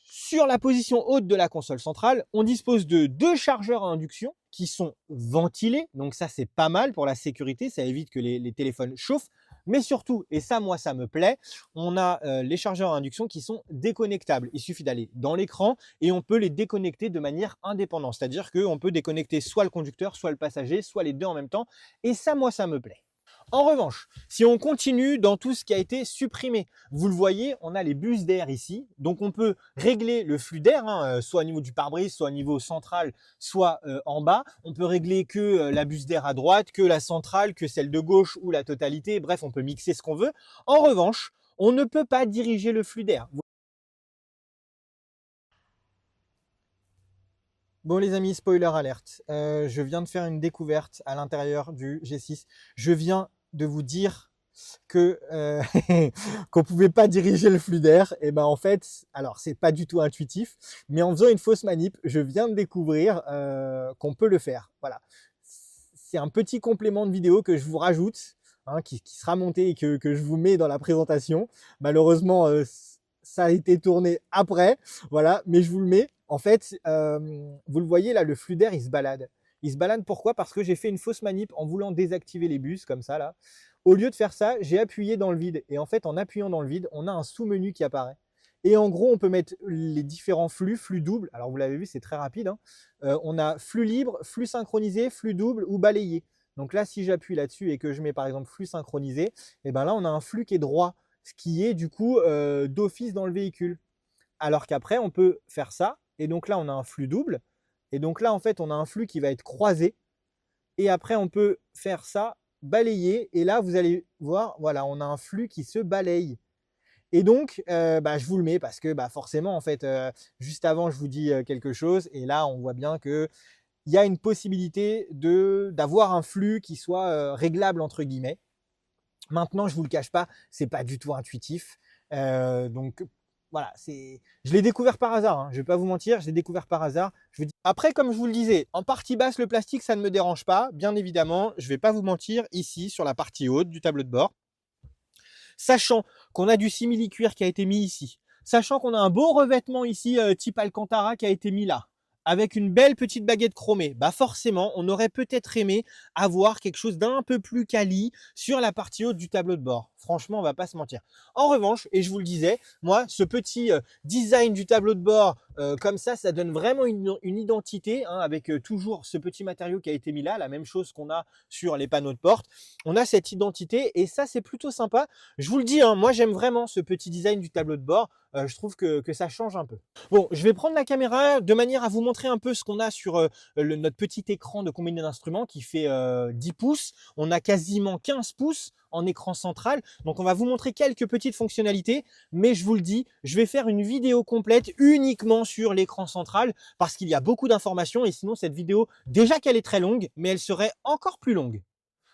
Sur la position haute de la console centrale, on dispose de 2 chargeurs à induction qui sont ventilés. Donc ça, c'est pas mal pour la sécurité. Ça évite que les téléphones chauffent. Mais surtout, et ça, moi, ça me plaît, on a les chargeurs à induction qui sont déconnectables. Il suffit d'aller dans l'écran et on peut les déconnecter de manière indépendante. C'est-à-dire qu'on peut déconnecter soit le conducteur, soit le passager, soit les deux en même temps. Et ça, moi, ça me plaît. En revanche, si on continue dans tout ce qui a été supprimé, vous le voyez, on a les bus d'air ici. Donc, on peut régler le flux d'air, hein, soit au niveau du pare-brise, soit au niveau central, soit en bas. On peut régler que la bus d'air à droite, que la centrale, que celle de gauche ou la totalité. Bref, on peut mixer ce qu'on veut. En revanche, on ne peut pas diriger le flux d'air. Bon les amis, spoiler alerte, je viens de faire une découverte à l'intérieur du G6. Je viens de vous dire que qu'on pouvait pas diriger le flux d'air. Et ben en fait, alors c'est pas du tout intuitif, mais en faisant une fausse manip, je viens de découvrir qu'on peut le faire. Voilà, c'est un petit complément de vidéo que je vous rajoute, hein, qui sera monté et que je vous mets dans la présentation. Malheureusement, ça a été tourné après, voilà, mais je vous le mets. En fait, vous le voyez là, le flux d'air, il se balade. Il se balade pourquoi? Parce que j'ai fait une fausse manip en voulant désactiver les bus comme ça là. Au lieu de faire ça, j'ai appuyé dans le vide. Et en fait, en appuyant dans le vide, on a un sous-menu qui apparaît. Et en gros, on peut mettre les différents flux doubles. Alors, vous l'avez vu, c'est très rapide, hein. On a flux libre, flux synchronisé, flux double ou balayé. Donc là, si j'appuie là-dessus et que je mets par exemple flux synchronisé, et ben là, on a un flux qui est droit, ce qui est du coup d'office dans le véhicule. Alors qu'après, on peut faire ça. Et donc là, on a un flux double. Et donc là, en fait, on a un flux qui va être croisé. Et après, on peut faire ça, balayer. Et là, vous allez voir, voilà, on a un flux qui se balaye. Et donc, je vous le mets parce que forcément, en fait, juste avant, je vous dis quelque chose. Et là, on voit bien qu'il y a une possibilité d'avoir un flux qui soit réglable, entre guillemets. Maintenant, je ne vous le cache pas, ce n'est pas du tout intuitif. Donc, voilà, je l'ai découvert par hasard, hein. Je ne vais pas vous mentir, je l'ai découvert par hasard. Après, comme je vous le disais, en partie basse, le plastique, ça ne me dérange pas. Bien évidemment, je ne vais pas vous mentir, ici, sur la partie haute du tableau de bord, sachant qu'on a du simili-cuir qui a été mis ici, sachant qu'on a un beau revêtement ici, type Alcantara, qui a été mis là, avec une belle petite baguette chromée, forcément, on aurait peut-être aimé avoir quelque chose d'un peu plus quali sur la partie haute du tableau de bord. Franchement, on va pas se mentir. En revanche, et je vous le disais, moi, ce petit design du tableau de bord, comme ça donne vraiment une identité, hein, avec toujours ce petit matériau qui a été mis là, la même chose qu'on a sur les panneaux de porte. On a cette identité et ça, c'est plutôt sympa. Je vous le dis, hein, moi, j'aime vraiment ce petit design du tableau de bord. Je trouve que ça change un peu. Bon, je vais prendre la caméra de manière à vous montrer un peu ce qu'on a sur notre petit écran de combiné d'instruments qui fait 10 pouces. On a quasiment 15 pouces en écran central. Donc, on va vous montrer quelques petites fonctionnalités. Mais je vous le dis, je vais faire une vidéo complète uniquement sur l'écran central parce qu'il y a beaucoup d'informations. Et sinon, cette vidéo, déjà qu'elle est très longue, mais elle serait encore plus longue.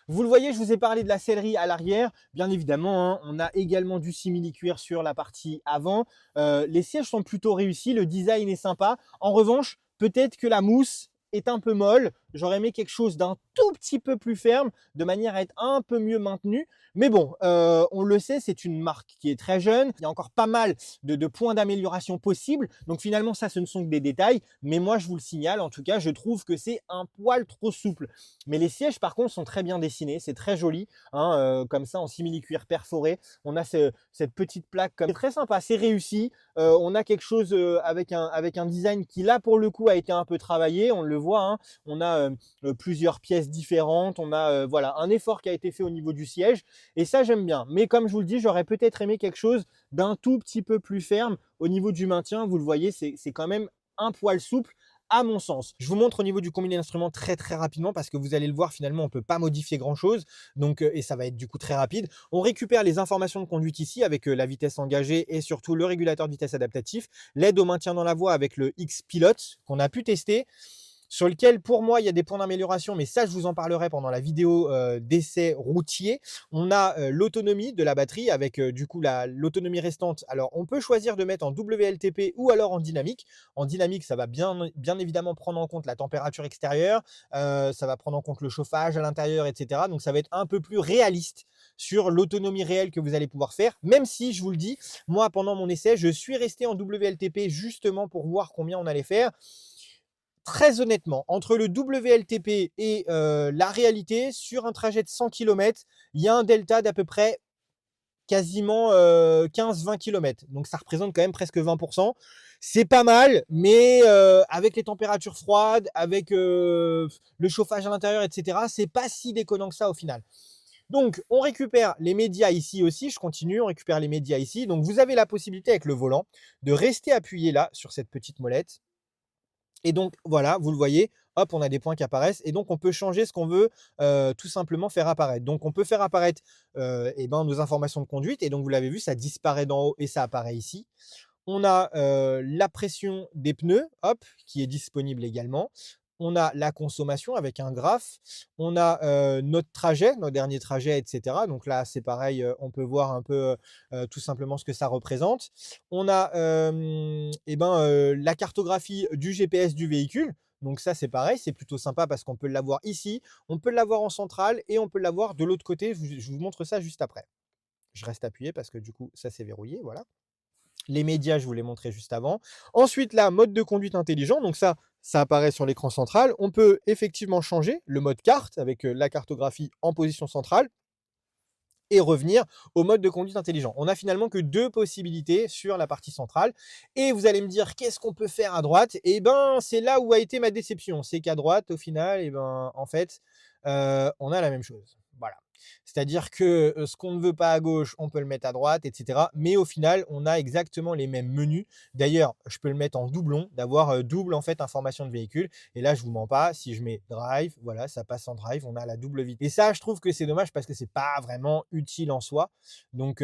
Vous le voyez, je vous ai parlé de la sellerie à l'arrière. Bien évidemment, hein, on a également du simili-cuir sur la partie avant. Les sièges sont plutôt réussis, le design est sympa. En revanche, peut-être que la mousse est un peu molle. J'aurais aimé quelque chose d'un tout petit peu plus ferme, de manière à être un peu mieux maintenu. Mais bon, on le sait, c'est une marque qui est très jeune. Il y a encore pas mal de points d'amélioration possibles. Donc finalement, ça, ce ne sont que des détails. Mais moi, je vous le signale, en tout cas, je trouve que c'est un poil trop souple. Mais les sièges, par contre, sont très bien dessinés. C'est très joli, hein, comme ça, en simili-cuir perforé. On a cette petite plaque comme c'est très sympa, c'est réussi. On a quelque chose avec un design qui, là, pour le coup, a été un peu travaillé. On le voit, hein. On a plusieurs pièces différentes. On a voilà, un effort qui a été fait au niveau du siège. Et ça, j'aime bien. Mais comme je vous le dis, j'aurais peut-être aimé quelque chose d'un tout petit peu plus ferme au niveau du maintien. Vous le voyez, c'est quand même un poil souple à mon sens. Je vous montre au niveau du combiné d'instruments très rapidement parce que vous allez le voir, finalement, on ne peut pas modifier grand-chose. Donc, et ça va être du coup très rapide. On récupère les informations de conduite ici avec la vitesse engagée et surtout le régulateur de vitesse adaptatif, l'aide au maintien dans la voie avec le X-Pilote qu'on a pu tester, sur lequel, pour moi, il y a des points d'amélioration, mais ça, je vous en parlerai pendant la vidéo d'essai routier. On a l'autonomie de la batterie avec du coup l'autonomie restante. Alors, on peut choisir de mettre en WLTP ou alors en dynamique. En dynamique, ça va bien évidemment prendre en compte la température extérieure, ça va prendre en compte le chauffage à l'intérieur, etc. Donc, ça va être un peu plus réaliste sur l'autonomie réelle que vous allez pouvoir faire, même si, je vous le dis, moi, pendant mon essai, je suis resté en WLTP justement pour voir combien on allait faire. Très honnêtement, entre le WLTP et la réalité, sur un trajet de 100 km, il y a un delta d'à peu près quasiment 15-20 km. Donc ça représente quand même presque 20%. C'est pas mal, mais avec les températures froides, avec le chauffage à l'intérieur, etc., c'est pas si déconnant que ça au final. Donc, on récupère les médias ici aussi. Je continue, on récupère les médias ici. Donc, vous avez la possibilité avec le volant de rester appuyé là sur cette petite molette. Et donc, voilà, vous le voyez, hop, on a des points qui apparaissent. Et donc, on peut changer ce qu'on veut tout simplement faire apparaître. Donc, on peut faire apparaître nos informations de conduite. Et donc, vous l'avez vu, ça disparaît d'en haut et ça apparaît ici. On a la pression des pneus, hop, qui est disponible également. On a la consommation avec un graphe. On a notre trajet, notre dernier trajet, etc. Donc là, c'est pareil, on peut voir un peu tout simplement ce que ça représente. On a la cartographie du GPS du véhicule. Donc ça, c'est pareil, c'est plutôt sympa parce qu'on peut l'avoir ici, on peut l'avoir en centrale et on peut l'avoir de l'autre côté. Je vous montre ça juste après. Je reste appuyé parce que du coup, ça s'est verrouillé, voilà. Les médias, je vous l'ai montré juste avant. Ensuite, là, mode de conduite intelligent. Donc ça apparaît sur l'écran central. On peut effectivement changer le mode carte avec la cartographie en position centrale et revenir au mode de conduite intelligent. On n'a finalement que deux possibilités sur la partie centrale. Et vous allez me dire, qu'est-ce qu'on peut faire à droite? Eh ben, c'est là où a été ma déception. C'est qu'à droite, au final, en fait, on a la même chose. Voilà. C'est-à-dire que ce qu'on ne veut pas à gauche, on peut le mettre à droite, etc. Mais au final, on a exactement les mêmes menus. D'ailleurs, je peux le mettre en doublon, d'avoir double en fait information de véhicule. Et là, je vous mens pas, si je mets drive, voilà, ça passe en drive, on a la double vitesse. Et ça, je trouve que c'est dommage parce que c'est pas vraiment utile en soi. Donc,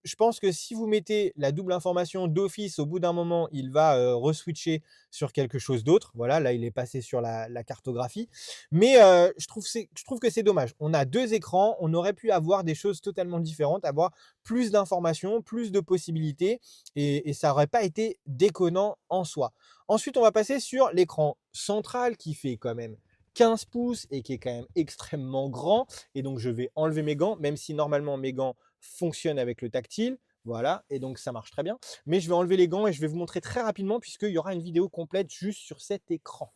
je pense que si vous mettez la double information d'office, au bout d'un moment, il va reswitcher sur quelque chose d'autre. Voilà, là, il est passé sur la cartographie. Mais je trouve que c'est dommage. On a deux écrans, on aurait pu avoir des choses totalement différentes, avoir plus d'informations, plus de possibilités, et ça n'aurait pas été déconnant en soi. Ensuite, on va passer sur l'écran central qui fait quand même 15 pouces et qui est quand même extrêmement grand. Et donc, je vais enlever mes gants, même si normalement mes gants fonctionnent avec le tactile. Voilà, et donc ça marche très bien. Mais je vais enlever les gants et je vais vous montrer très rapidement puisqu'il y aura une vidéo complète juste sur cet écran.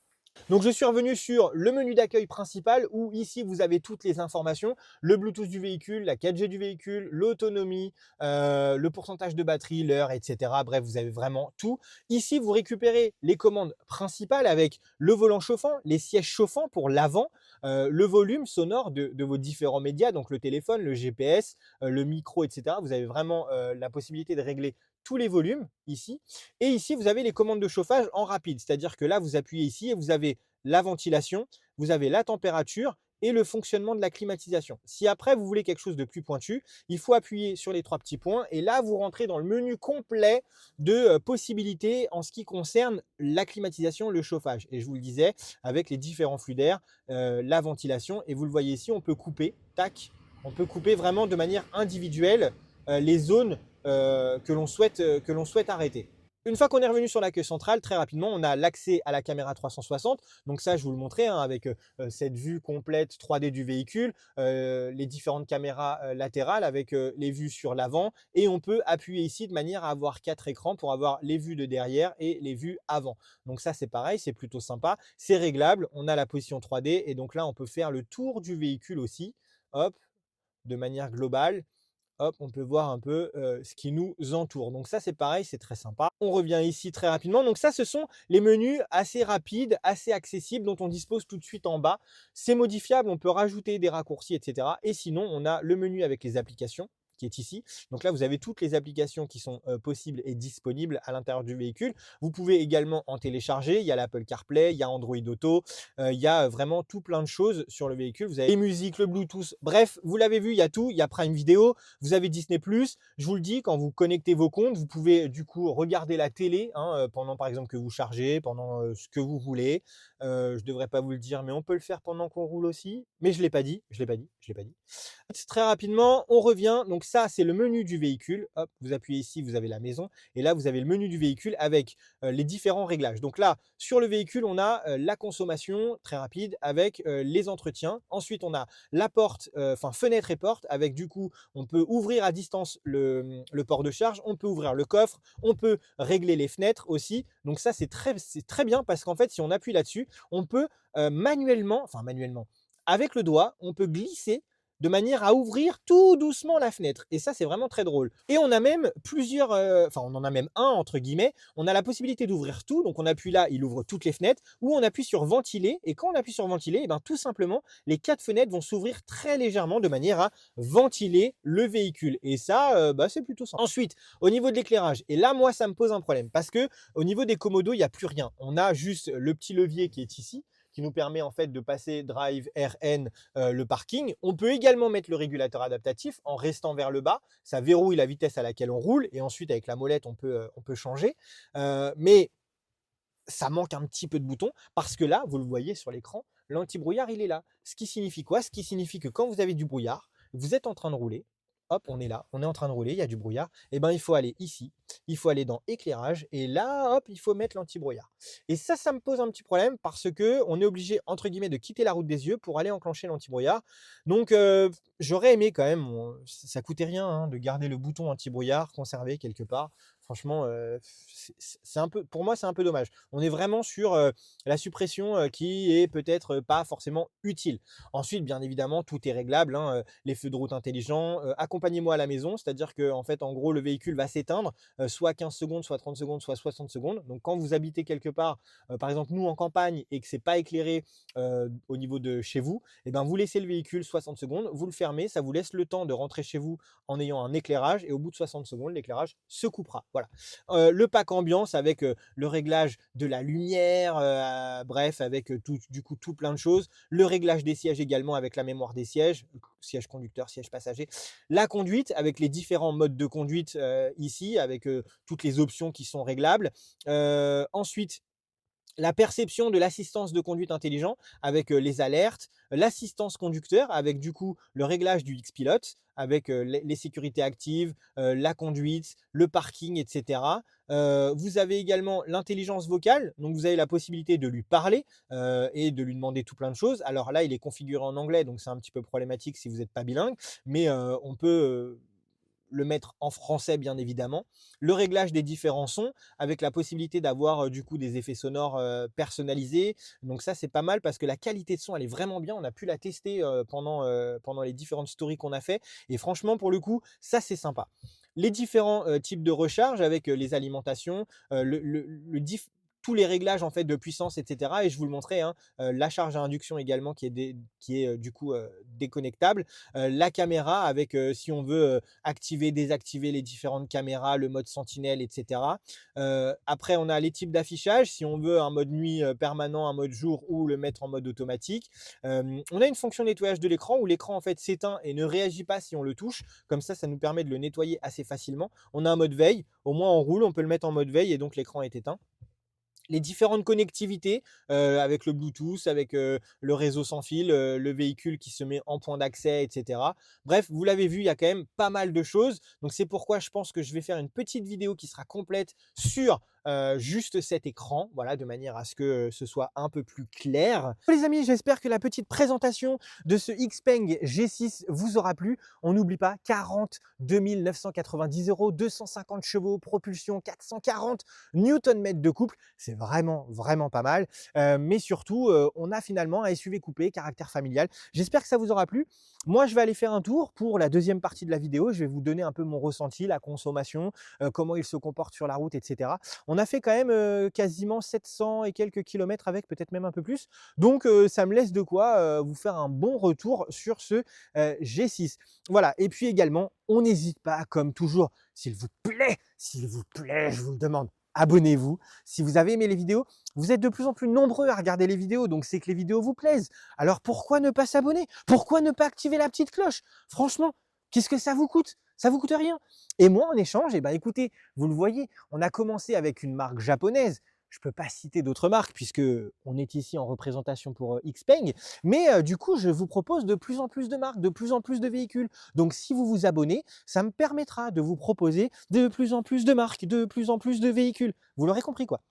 Donc je suis revenu sur le menu d'accueil principal où ici vous avez toutes les informations, le Bluetooth du véhicule, la 4G du véhicule, l'autonomie, le pourcentage de batterie, l'heure, etc. Bref, vous avez vraiment tout. Ici, vous récupérez les commandes principales avec le volant chauffant, les sièges chauffants pour l'avant, le volume sonore de vos différents médias, donc le téléphone, le GPS, le micro, etc. Vous avez vraiment la possibilité de régler tous les volumes ici. Et ici, vous avez les commandes de chauffage en rapide. C'est-à-dire que là, vous appuyez ici et vous avez la ventilation, vous avez la température et le fonctionnement de la climatisation. Si après vous voulez quelque chose de plus pointu, il faut appuyer sur les 3 petits points et là vous rentrez dans le menu complet de possibilités en ce qui concerne la climatisation, le chauffage. Et je vous le disais, avec les différents flux d'air, la ventilation, et vous le voyez ici, on peut couper, tac, on peut couper vraiment de manière individuelle les zones que l'on souhaite arrêter. Une fois qu'on est revenu sur la queue centrale, très rapidement, on a l'accès à la caméra 360. Donc ça, je vous le montrais hein, avec cette vue complète 3D du véhicule, les différentes caméras latérales avec les vues sur l'avant. Et on peut appuyer ici de manière à avoir 4 écrans pour avoir les vues de derrière et les vues avant. Donc ça, c'est pareil, c'est plutôt sympa. C'est réglable, on a la position 3D et donc là, on peut faire le tour du véhicule aussi. Hop, de manière globale. Hop, on peut voir un peu ce qui nous entoure. Donc ça, c'est pareil, c'est très sympa. On revient ici très rapidement. Donc ça, ce sont les menus assez rapides, assez accessibles, dont on dispose tout de suite en bas. C'est modifiable, on peut rajouter des raccourcis, etc. Et sinon, on a le menu avec les applications qui est ici. Donc là, vous avez toutes les applications qui sont possibles et disponibles à l'intérieur du véhicule. Vous pouvez également en télécharger. Il y a l'Apple CarPlay, il y a Android Auto, il y a vraiment tout plein de choses sur le véhicule. Vous avez les musiques, le Bluetooth. Bref, vous l'avez vu, il y a tout. Il y a Prime Video, vous avez Disney+. Je vous le dis, quand vous connectez vos comptes, vous pouvez du coup regarder la télé hein, pendant par exemple que vous chargez, pendant ce que vous voulez. Je ne devrais pas vous le dire, mais on peut le faire pendant qu'on roule aussi. Mais je ne l'ai pas dit, je ne l'ai pas dit, je l'ai pas dit. Très rapidement, on revient. Donc ça, c'est le menu du véhicule. Hop, vous appuyez ici, vous avez la maison. Et là, vous avez le menu du véhicule avec les différents réglages. Donc là, sur le véhicule, on a la consommation très rapide avec les entretiens. Ensuite, on a la porte, enfin fenêtre et porte avec du coup, on peut ouvrir à distance le port de charge. On peut ouvrir le coffre. On peut régler les fenêtres aussi. Donc ça, c'est très bien parce qu'en fait, si on appuie là-dessus, on peut manuellement, avec le doigt, on peut glisser de manière à ouvrir tout doucement la fenêtre. Et ça, c'est vraiment très drôle. Et on a même plusieurs, enfin on en a même un entre guillemets, on a la possibilité d'ouvrir tout. Donc on appuie là, il ouvre toutes les fenêtres, ou on appuie sur ventiler. Et quand on appuie sur ventiler, et ben, tout simplement, les 4 fenêtres vont s'ouvrir très légèrement de manière à ventiler le véhicule. Et ça, bah, c'est plutôt sympa. Ensuite, au niveau de l'éclairage, et là, moi, ça me pose un problème parce que au niveau des commodos, il n'y a plus rien. On a juste le petit levier qui est ici, qui nous permet en fait de passer Drive, RN, le parking. On peut également mettre le régulateur adaptatif en restant vers le bas. Ça verrouille la vitesse à laquelle on roule et ensuite avec la molette, on peut changer. Mais ça manque un petit peu de boutons parce que là, vous le voyez sur l'écran, l'anti-brouillard, il est là. Ce qui signifie quoi? Ce qui signifie que quand vous avez du brouillard, vous êtes en train de rouler, hop, on est là, on est en train de rouler, il y a du brouillard, et ben il faut aller ici, il faut aller dans éclairage, et là, hop, il faut mettre l'anti-brouillard. Et ça me pose un petit problème parce que on est obligé, entre guillemets, de quitter la route des yeux pour aller enclencher l'anti-brouillard. Donc, j'aurais aimé quand même, ça coûtait rien hein, de garder le bouton anti-brouillard conservé quelque part. Franchement, c'est un peu, pour moi, c'est un peu dommage. On est vraiment sur la suppression qui est peut-être pas forcément utile. Ensuite, bien évidemment, tout est réglable, hein, les feux de route intelligents, accompagnez-moi à la maison, c'est-à-dire que en fait, en gros, le véhicule va s'éteindre, soit 15 secondes, soit 30 secondes, soit 60 secondes. Donc, quand vous habitez quelque part, par exemple, nous en campagne, et que c'est pas éclairé au niveau de chez vous, et ben, vous laissez le véhicule 60 secondes, vous le fermez, ça vous laisse le temps de rentrer chez vous en ayant un éclairage, et au bout de 60 secondes, l'éclairage se coupera. Voilà. Le pack ambiance avec le réglage de la lumière, bref, avec du coup tout plein de choses. Le réglage des sièges également avec la mémoire des sièges, siège conducteur, siège passager. La conduite avec les différents modes de conduite ici, avec toutes les options qui sont réglables. Ensuite, la perception de l'assistance de conduite intelligent avec les alertes, l'assistance conducteur avec du coup le réglage du X-Pilote avec les sécurités actives, la conduite, le parking, etc. Vous avez également l'intelligence vocale, donc vous avez la possibilité de lui parler et de lui demander tout plein de choses. Alors là, il est configuré en anglais, donc c'est un petit peu problématique si vous n'êtes pas bilingue, mais on peut le mettre en français bien évidemment, le réglage des différents sons avec la possibilité d'avoir du coup des effets sonores personnalisés. Donc ça c'est pas mal parce que la qualité de son elle est vraiment bien, on a pu la tester pendant les différentes stories qu'on a fait et franchement pour le coup ça c'est sympa. Les différents types de recharge avec les alimentations, tous les réglages en fait de puissance, etc. Et je vous le montrais, hein, la charge à induction également qui est du coup déconnectable, la caméra avec si on veut activer, désactiver les différentes caméras, le mode sentinelle, etc. Après, on a les types d'affichage, si on veut un mode nuit permanent, un mode jour ou le mettre en mode automatique. On a une fonction nettoyage de l'écran où l'écran en fait s'éteint et ne réagit pas si on le touche. Comme ça nous permet de le nettoyer assez facilement. On a un mode veille, au moins on roule, on peut le mettre en mode veille et donc l'écran est éteint. Les différentes connectivités avec le Bluetooth, avec le réseau sans fil, le véhicule qui se met en point d'accès, etc. Bref, vous l'avez vu, il y a quand même pas mal de choses. Donc c'est pourquoi je pense que je vais faire une petite vidéo qui sera complète sur juste cet écran, voilà, de manière à ce que ce soit un peu plus clair. Les amis, j'espère que la petite présentation de ce Xpeng G6 vous aura plu. On n'oublie pas, 42 990 €, 250 chevaux, propulsion 440 Nm de couple. C'est vraiment pas mal. Mais surtout, on a finalement un SUV coupé, caractère familial. J'espère que ça vous aura plu. Moi, je vais aller faire un tour pour la deuxième partie de la vidéo. Je vais vous donner un peu mon ressenti, la consommation, comment il se comporte sur la route, etc. On a fait quand même quasiment 700 et quelques kilomètres avec, peut-être même un peu plus. Donc, ça me laisse de quoi vous faire un bon retour sur ce G6. Voilà. Et puis également, on n'hésite pas, comme toujours, s'il vous plaît, je vous le demande, abonnez-vous. Si vous avez aimé les vidéos, vous êtes de plus en plus nombreux à regarder les vidéos, donc c'est que les vidéos vous plaisent. Alors pourquoi ne pas s'abonner? Pourquoi ne pas activer la petite cloche? Franchement, qu'est-ce que ça vous coûte? Ça vous coûte rien. Et moi, en échange, eh ben, écoutez, vous le voyez, on a commencé avec une marque japonaise. Je ne peux pas citer d'autres marques puisque on est ici en représentation pour Xpeng. Mais du coup, je vous propose de plus en plus de marques, de plus en plus de véhicules. Donc, si vous vous abonnez, ça me permettra de vous proposer de plus en plus de marques, de plus en plus de véhicules. Vous l'aurez compris, quoi.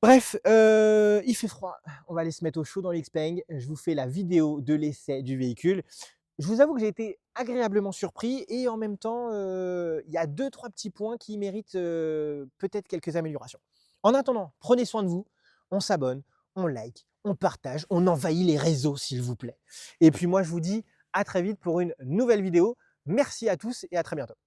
Bref, il fait froid. On va aller se mettre au chaud dans l'Xpeng. Je vous fais la vidéo de l'essai du véhicule. Je vous avoue que j'ai été agréablement surpris et en même temps, il y a 2-3 petits points qui méritent peut-être quelques améliorations. En attendant, prenez soin de vous, on s'abonne, on like, on partage, on envahit les réseaux s'il vous plaît. Et puis moi je vous dis à très vite pour une nouvelle vidéo. Merci à tous et à très bientôt.